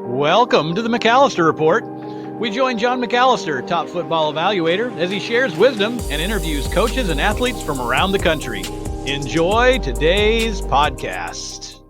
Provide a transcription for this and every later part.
Welcome to the McAllister Report. We join John McAllister, top football evaluator, as he shares wisdom and interviews coaches and athletes from around the country. Enjoy today's podcast.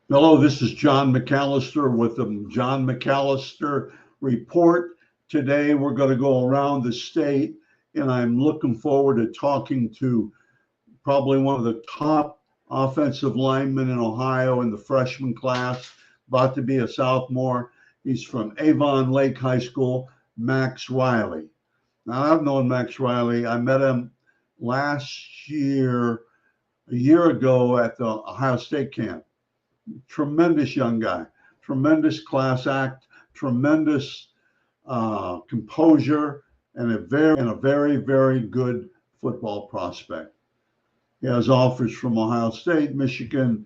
Hello, this is John McAllister with the John McAllister Report. Today we're going to go around the state, and I'm looking forward to talking to probably one of the top offensive linemen in Ohio in the freshman class, about to be a sophomore. He's from Avon Lake High School, Max Riley. Now, I've known Max Riley. I met him last year, a year ago at the Ohio State camp. Tremendous young guy, tremendous class act, tremendous composure, and a very, very good football prospect. He has offers from Ohio State, Michigan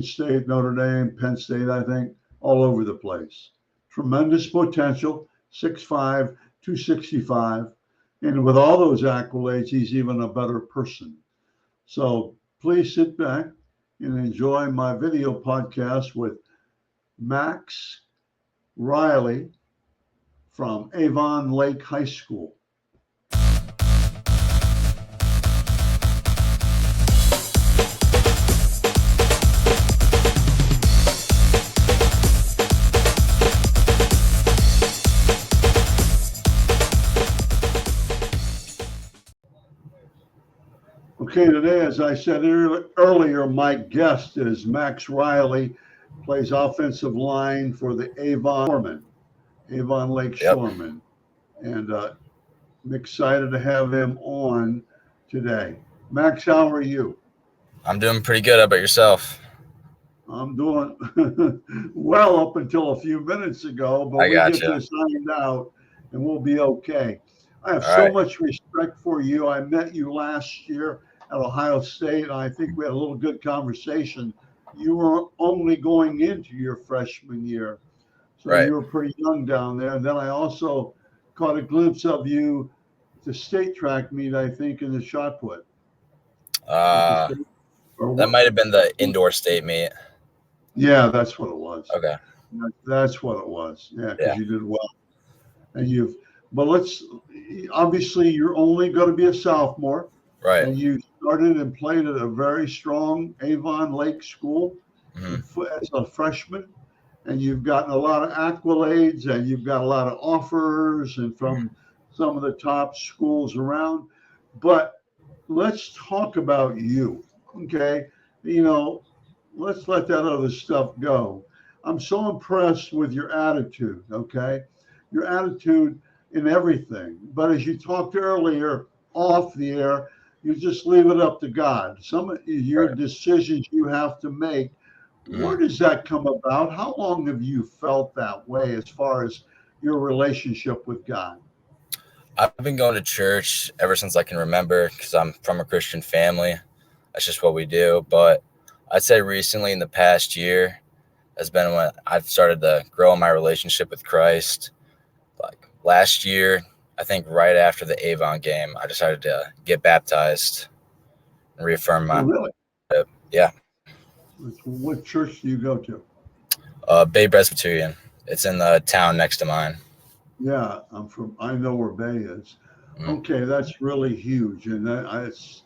State, Notre Dame, Penn State, I think, all over the place. Tremendous potential, 6'5", 265. And with all those accolades, he's even a better person. So please sit back and enjoy my video podcast with Max Riley from Avon Lake High School. Okay, today, as I said earlier, my guest is Max Riley, plays offensive line for the Avon Lake Shoremen. And I'm excited to have him on today. Max, how are you? I'm doing pretty good. How about yourself? I'm doing well up until a few minutes ago, but we get this ironed out and we'll be okay. I have so much respect for you. I met you last year at Ohio State. I think we had a little good conversation. You were only going into your freshman year, so you were pretty young down there. And then I also caught a glimpse of you at the state track meet, I think, in the shot put. That might have been the indoor state meet. Yeah, that's what it was. Okay. That's what it was. Yeah, because you did well. And obviously you're only going to be a sophomore. Right. And you started and played at a very strong Avon Lake school as a freshman. And you've gotten a lot of accolades and you've got a lot of offers and from some of the top schools around. But let's talk about you, okay? Let's let that other stuff go. I'm so impressed with your attitude, okay? Your attitude in everything. But as you talked earlier off the air, you just leave it up to God. Some of your decisions you have to make, where does that come about? How long have you felt that way as far as your relationship with God? I've been going to church ever since I can remember because I'm from a Christian family. That's just what we do. But I'd say recently in the past year has been when I've started to grow in my relationship with Christ. Like last year, I think right after the Avon game, I decided to get baptized and reaffirm my relationship. Yeah. What church do you go to? Bay Presbyterian. It's in the town next to mine. Yeah, I know where Bay is. Okay, that's really huge. And that's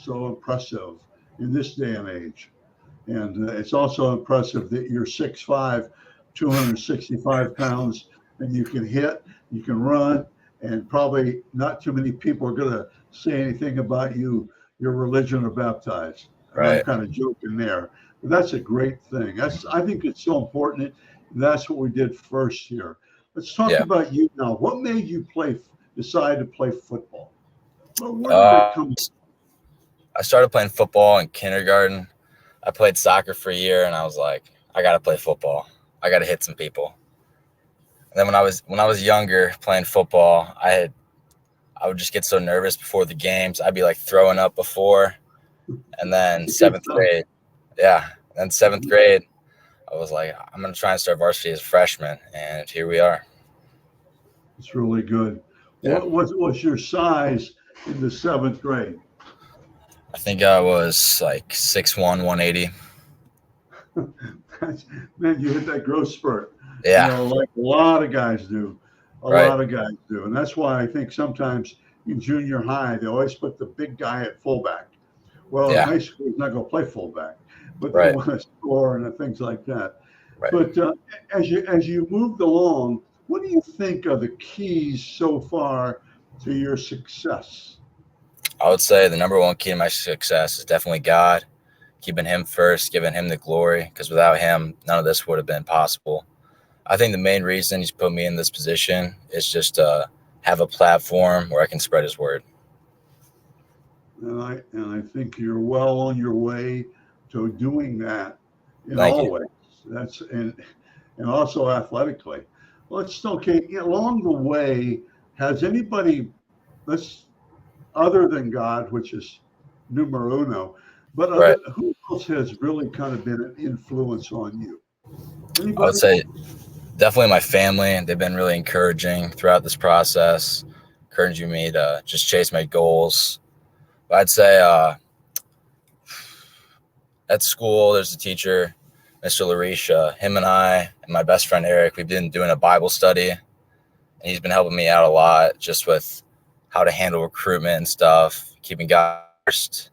so impressive in this day and age. And it's also impressive that you're 6'5", 265 pounds, and you can hit, you can run, and probably not too many people are going to say anything about your religion or baptized. Right. I'm kind of joking there, but that's a great thing. I think it's so important. That's what we did first here. Let's talk about you now. What made you decide to play football? Where did that come from? I started playing football in kindergarten. I played soccer for a year, and I was like, I got to play football. I got to hit some people. And then when I was younger playing football, I would just get so nervous before the games. I'd be like throwing up before. And then seventh grade, I was like, I'm going to try and start varsity as a freshman. And here we are. It's really good. Yeah. What was your size in the 7th grade? I think I was like 6'1", 180. Man, you hit that growth spurt. Yeah. Like a lot of guys do. A Right. lot of guys do. And that's why I think sometimes in junior high, they always put the big guy at fullback. Well, in Yeah. high school, he's not going to play fullback, but they Right. want to score and things like that. Right. But as you moved along, what do you think are the keys so far to your success? I would say the number one key to my success is definitely God, keeping him first, giving him the glory, because without him, none of this would have been possible. I think the main reason he's put me in this position is just to have a platform where I can spread his word. And I think you're well on your way to doing that in Thank all you. ways. That's and also athletically. Along the way, has anybody other than God, which is numero uno, but Right. who else has really kind of been an influence on you? Anybody? I would say definitely my family. They've been really encouraging throughout this process, encouraging me to just chase my goals. But I'd say at school, there's a teacher, Mr. Larisha. Him and I and my best friend Eric, we've been doing a Bible study, and he's been helping me out a lot just with how to handle recruitment and stuff, keeping God first.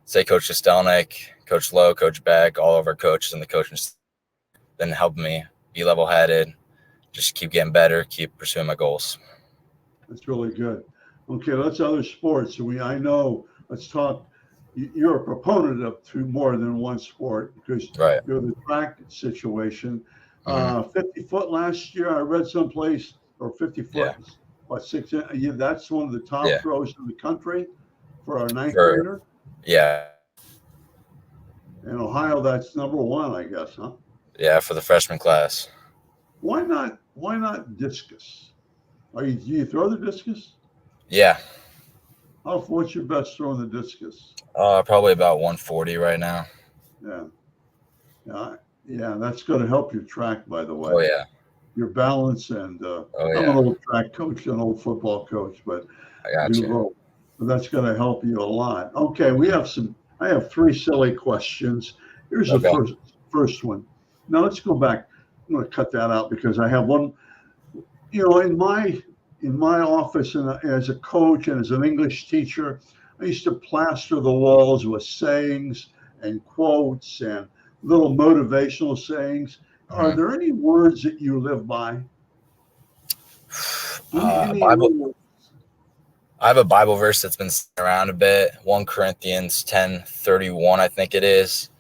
Say Coach Kostelnik, Coach Lowe, Coach Beck, all of our coaches and the coaching staff been helping me be level-headed, just keep getting better, keep pursuing my goals. That's really good. Okay, let's other sports. Let's talk. You're a proponent of more than one sport because Right. you're the track situation. Mhm. 50 foot last year, I read someplace, or 50 foot, Yeah. what, 6 yeah, that's one of the top Yeah. throws in the country for our ninth For- grader. Yeah. In Ohio, that's number one, I guess, huh? Yeah, for the freshman class. Why not discus? Do you throw the discus? Yeah. What's your best throw in the discus? Probably about 140 right now. Yeah, that's going to help your track, by the way. Oh, yeah. Your balance and I'm an old track coach, an old football coach, but I got do you. both. So that's going to help you a lot. Okay, I have 3 silly questions. Here's Okay. the first one. Now let's go back. I'm going to cut that out because I have one. In my office and as a coach and as an English teacher, I used to plaster the walls with sayings and quotes and little motivational sayings. Are there any words that you live by? Bible. I have a Bible verse that's been around a bit. 1 Corinthians 10:31, I think it is.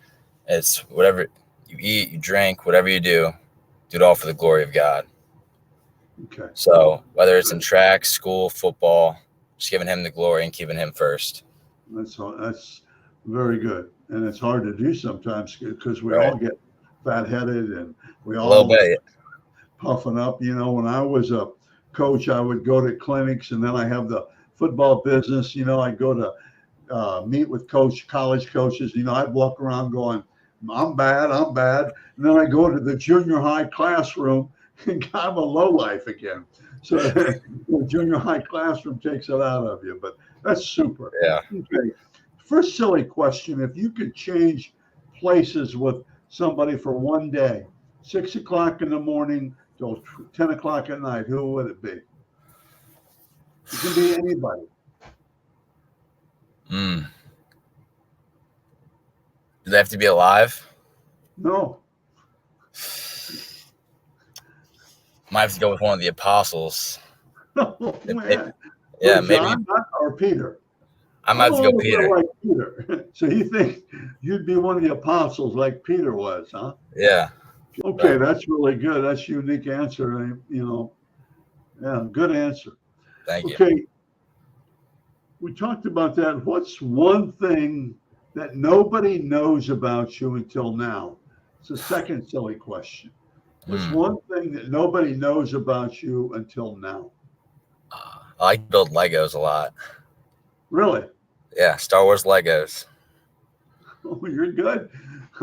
It's whatever you eat, you drink, whatever you do it all for the glory of God. Okay. So whether it's in track, school, football, just giving him the glory and keeping him first. That's very good. And it's hard to do sometimes because we Right. all get fat-headed and we A little all bit. puffing up. When I was a coach, I would go to clinics and then I have the football business. I'd go to meet with college coaches. I'd walk around going, I'm bad. And then I go to the junior high classroom and I'm a lowlife again. So the junior high classroom takes it out of you, but that's super. Yeah. Okay. First silly question. If you could change places with somebody for one day, 6 o'clock in the morning till 10 o'clock at night, who would it be? It can be anybody. Do they have to be alive? No. Might have to go with one of the apostles. Oh, man. Yeah, John, maybe. or Peter. I might have to go Peter. Like Peter. So you think you'd be one of the apostles like Peter was, huh? Yeah. Okay, that's really good. That's a unique answer. Yeah, good answer. Thank you. Okay, we talked about that. What's one thing that nobody knows about you until now? It's a second silly question. What's one thing that nobody knows about you until now? I like to build Legos a lot. Really? Yeah, Star Wars Legos. Oh, you're good.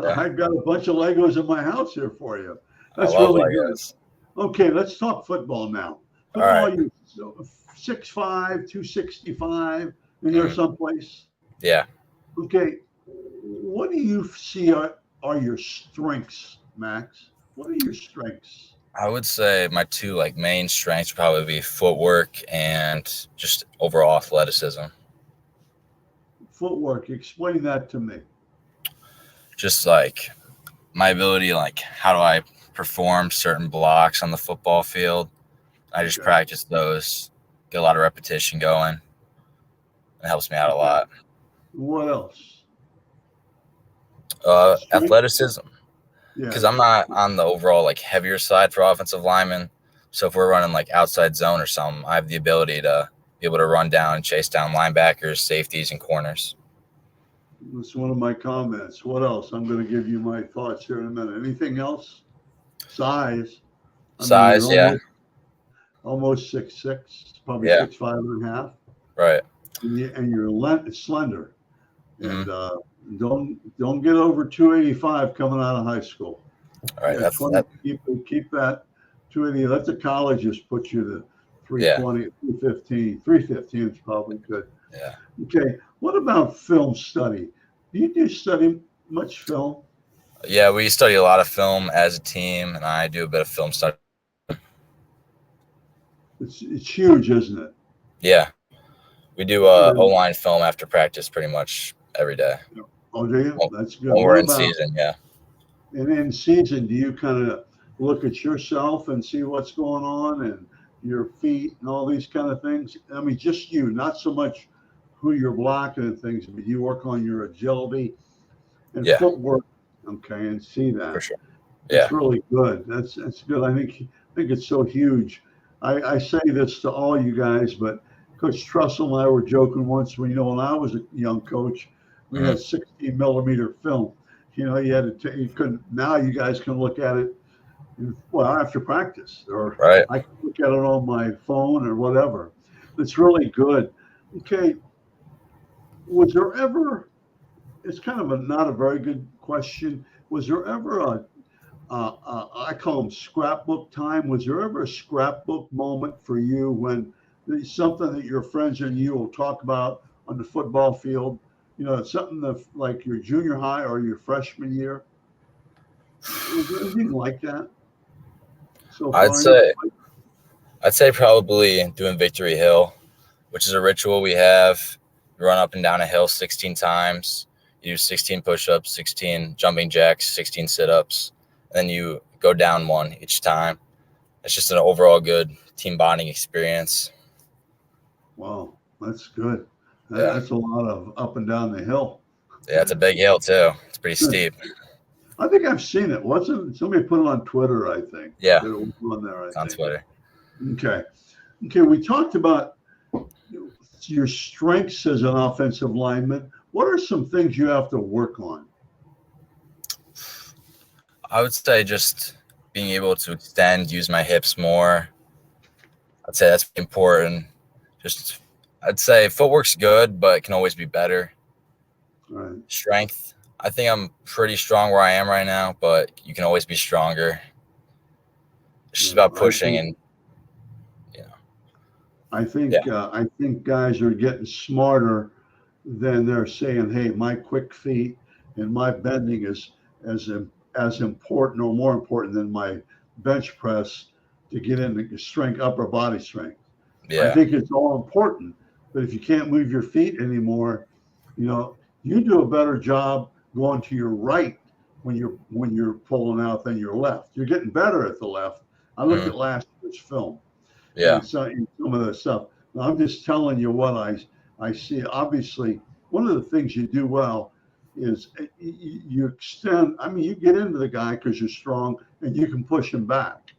Yeah. I've got a bunch of Legos in my house here for you. That's I love really Legos. good. Okay, let's talk football now. All right. You 6'5", 265, and you're someplace. Yeah. Okay, what do you see are your strengths Max? What are your strengths? I would say my two like main strengths would probably be footwork and just overall athleticism. Footwork. Explain that to me. Just like my ability, like how do I perform certain blocks on the football field. I just practice those, get a lot of repetition going. It helps me out a lot. What else? Athleticism. Because Yeah. I'm not on the overall like heavier side for offensive linemen. So if we're running like outside zone or something, I have the ability to be able to run down and chase down linebackers, safeties, and corners. That's one of my comments. What else? I'm going to give you my thoughts here in a minute. Anything else? Size. Size, yeah. Almost 6'6", probably 6'5.5". Right. And you're slender. And don't get over 285 coming out of high school. All right. Keep that 280. Let the colleges put you to 320, 315. 315 is probably good. Yeah. Okay. What about film study? Do you study much film? Yeah, we study a lot of film as a team, and I do a bit of film study. It's huge, isn't it? Yeah. We do O-line film after practice pretty much every day. Oh, do you? That's good. When we're in season, yeah. And in season, do you kind of look at yourself and see what's going on and your feet and all these kind of things? I mean, just you, not so much who you're blocking and things, but you work on your agility and footwork, okay, and see that. For sure. It's really good. That's good. I think it's so huge. I say this to all you guys, but Coach Trussell and I were joking once when I was a young coach, we had 16 millimeter film. You had to you couldn't. Now you guys can look at it, after practice, or I can look at it on my phone or whatever. It's really good. Okay. Was there ever? It's kind of not a very good question. Was there ever I call them scrapbook time? Was there ever a scrapbook moment for you when there's something that your friends and you will talk about on the football field? Something that, like your junior high or your freshman year. Was there anything like that? So far, I'd say probably doing Victory Hill, which is a ritual we have. You run up and down a hill 16 times. You do 16 push-ups, 16 jumping jacks, 16 sit-ups, and then you go down one each time. It's just an overall good team bonding experience. Wow, that's good. That's a lot of up and down the hill. Yeah, it's a big hill too. It's pretty steep. I think I've seen it. Somebody put it on Twitter, I think. Yeah. It was on there, it's on Twitter. Okay. We talked about your strengths as an offensive lineman. What are some things you have to work on? I would say just being able to extend, use my hips more. I'd say that's important. I'd say footwork's good, but it can always be better. Right. Strength. I think I'm pretty strong where I am right now, but you can always be stronger. It's just about pushing I think guys are getting smarter than they're saying, hey, my quick feet and my bending is as important or more important than my bench press to get into strength, upper body strength. Yeah. I think it's all important, but if you can't move your feet anymore, you do a better job going to your right when you're pulling out than your left. You're getting better at the left. I looked at last year's film. Yeah. And some of the stuff. Now, I'm just telling you what I see. Obviously, one of the things you do well is you extend. I mean, you get into the guy because you're strong and you can push him back.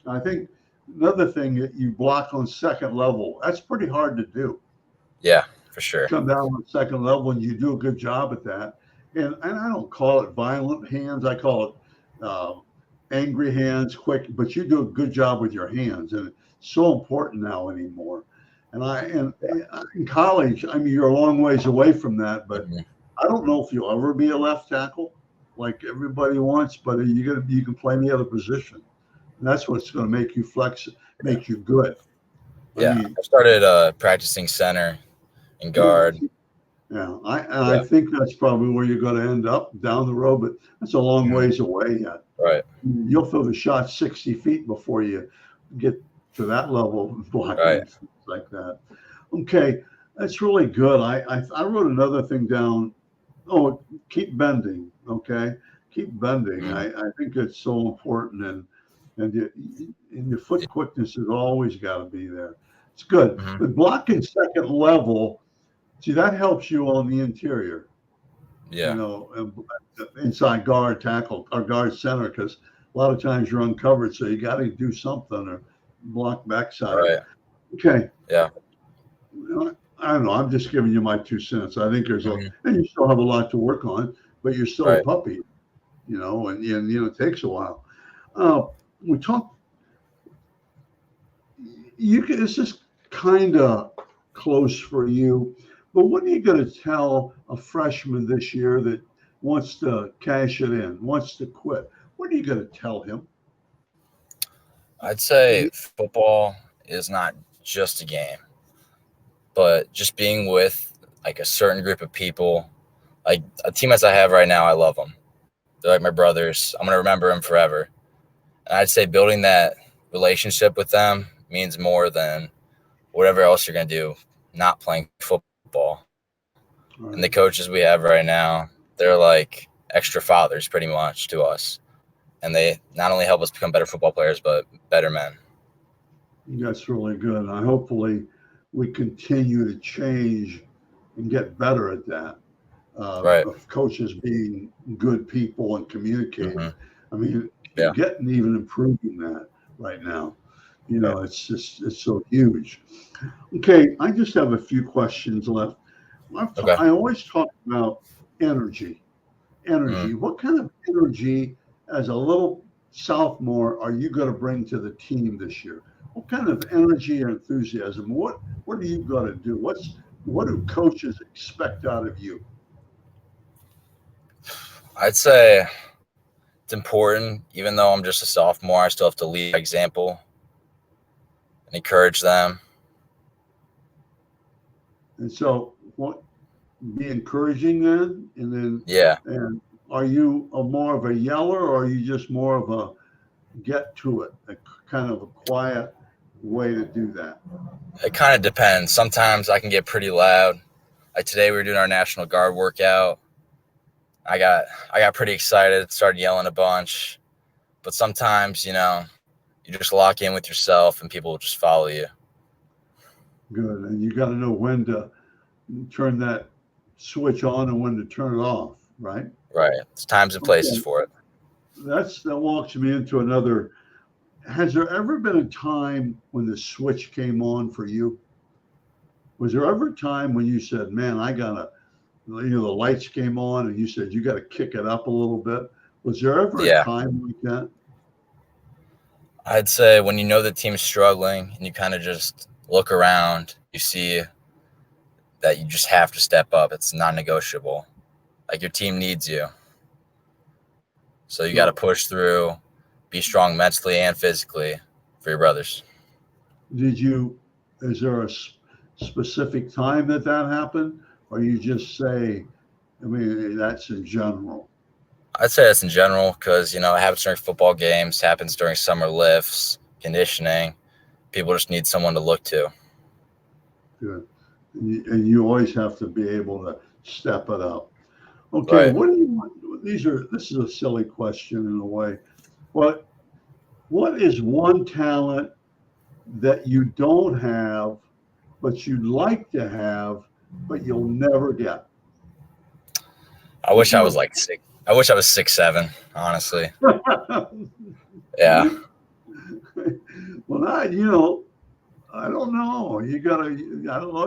I think another thing that you block on second level, that's pretty hard to do. Yeah, for sure. Come down on second level and you do a good job at that. And I don't call it violent hands. I call it angry hands, quick, but you do a good job with your hands. And it's so important now anymore. And in college, I mean, you're a long ways away from that, but I don't know if you'll ever be a left tackle like everybody wants, but you can play any other position. And that's what's going to make you flex, make you good. I started practicing center and guard. I think that's probably where you're going to end up down the road, but that's a long ways away yet. Right. You'll throw the shot 60 feet before you get to that level of blocking Right. and things like that. Okay, that's really good. I wrote another thing down. Oh, keep bending. Okay, keep bending. Mm-hmm. I think it's so important, and your foot quickness has always got to be there. It's good. Mm-hmm. But blocking second level, see, that helps you on the interior. Yeah. You know, inside guard, tackle, or guard center, because a lot of times you're uncovered, so you got to do something or block backside. Right. Okay. Yeah. I don't know. I'm just giving you my 2 cents. I think there's Mm-hmm. and you still have a lot to work on, but you're still a Right. puppy, you know, and you know, it takes a while. We talk, this is kind of close for you, but what are you going to tell a freshman this year that wants to cash it in, wants to quit? What are you going to tell him? I'd say football is not just a game, but just being with like a certain group of people, like teammates I have right now, I love them. They're like my brothers. I'm going to remember them forever. And I'd say building that relationship with them means more than whatever else you're going to do, not playing football. Right. And the coaches we have right now, they're like extra fathers pretty much to us. And they not only help us become better football players, but better men. That's really good. I hopefully we continue to change and get better at that. Right. Of coaches being good people and communicating. Mm-hmm. I mean, Yeah. getting even improving that right now. You know, it's so huge. Okay, I just have a few questions left. Okay. I always talk about energy. Energy. What kind of energy, as a little sophomore, are you going to bring to the team this year? What kind of energy or enthusiasm? What are you going to do? What do coaches expect out of you? I'd say it's important, even though I'm just a sophomore, I still have to lead by example and encourage them. And so, be encouraging then, and then Yeah. And are you more of a yeller, or are you just more of a get to it, a kind of a quiet way to do that? It kind of depends. Sometimes I can get pretty loud. Like today, we were doing our National Guard workout. I got pretty excited, started yelling a bunch. But sometimes, you know, you just lock in with yourself and people will just follow you. Good. And you got to know when to turn that switch on and when to turn it off, right? Right. There's times and places for it. That walks me into another. Has there ever been a time when the switch came on for you? Was there ever a time when you said, man, the lights came on and you said, you got to kick it up a little bit? Was there ever a time like that? I'd say when you know the team's struggling and you kind of just look around, you see that you just have to step up. It's non-negotiable. Like your team needs you. So you got to push through, be strong mentally and physically for your brothers. Is there a specific time that happened? Or you just say, I mean, that's in general? I'd say that's in general because, you know, it happens during football games, happens during summer lifts, conditioning. People just need someone to look to. Good. And you always have to be able to step it up. Okay, right. What do you want? This is a silly question in a way. What is one talent that you don't have, but you'd like to have, but you'll never get? I wish I was like 6. I wish I was 6'7", honestly. Yeah. Well, I don't know. I don't know.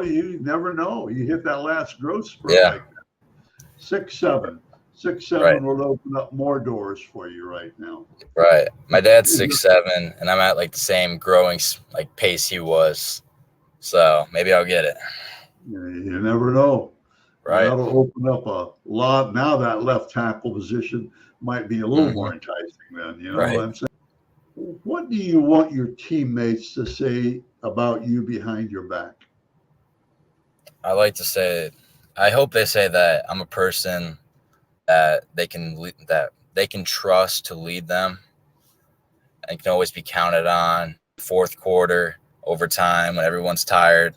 You never know. You hit that last growth spurt. Yeah. Like that. 6'7". 6'7" right. will open up more doors for you right now. Right. My dad's 6'7", and I'm at like the same growing like pace he was. So maybe I'll get it. You never know. Right. That'll open up a lot. Now that left tackle position might be a little more enticing then. You know what I'm saying? What do you want your teammates to say about you behind your back? I like to say, I hope they say that I'm a person that they can, that they can trust to lead them and can always be counted on. Fourth quarter, overtime, when everyone's tired,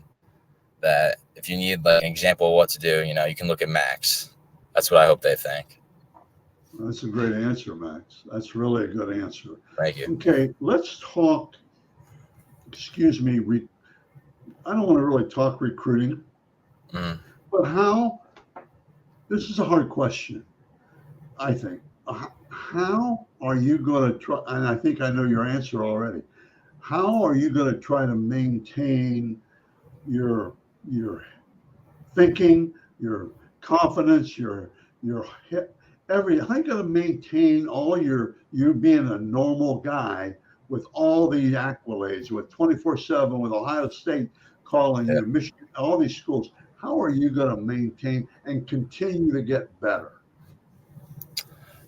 that if you need like an example of what to do, you can look at Max. That's what I hope they think. That's a great answer, Max. That's really a good answer. Thank you. Okay, let's talk, excuse me, I don't want to really talk recruiting, but this is a hard question, I think. How are you going to try, and I think I know your answer already, how are you going to try to maintain your thinking, your confidence, your how are you going to maintain all you being a normal guy with all the accolades, with 24/7, with Ohio State calling you, Michigan, all these schools? How are you going to maintain and continue to get better?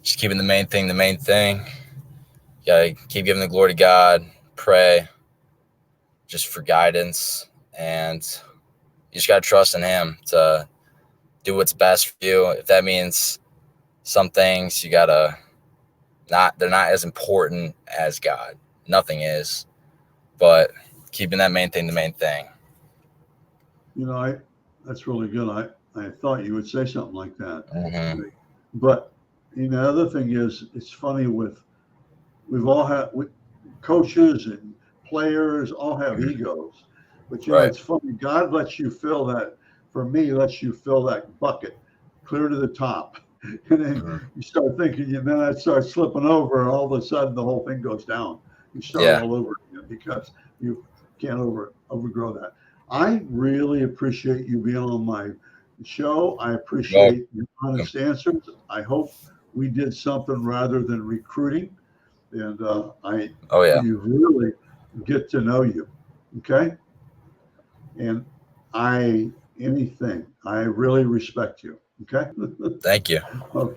Just keeping the main thing. You gotta keep giving the glory to God, pray, just for guidance, and you just gotta trust in Him to do what's best for you. If that means some things they're not as important as God. Nothing is, but keeping that main thing the main thing. That's really good. I thought you would say something like that. But the other thing is, it's funny with coaches and players all have egos, but it's funny. God lets you fill that. For me, lets you fill that bucket clear to the top, and then you start thinking, and then that starts slipping over, and all of a sudden the whole thing goes down. You start all over again because you can't overgrow that. I really appreciate you being on my show. I appreciate your honest answers. I hope we did something rather than recruiting, and you really get to know you. Okay, and I really respect you. Okay. Thank you. Okay.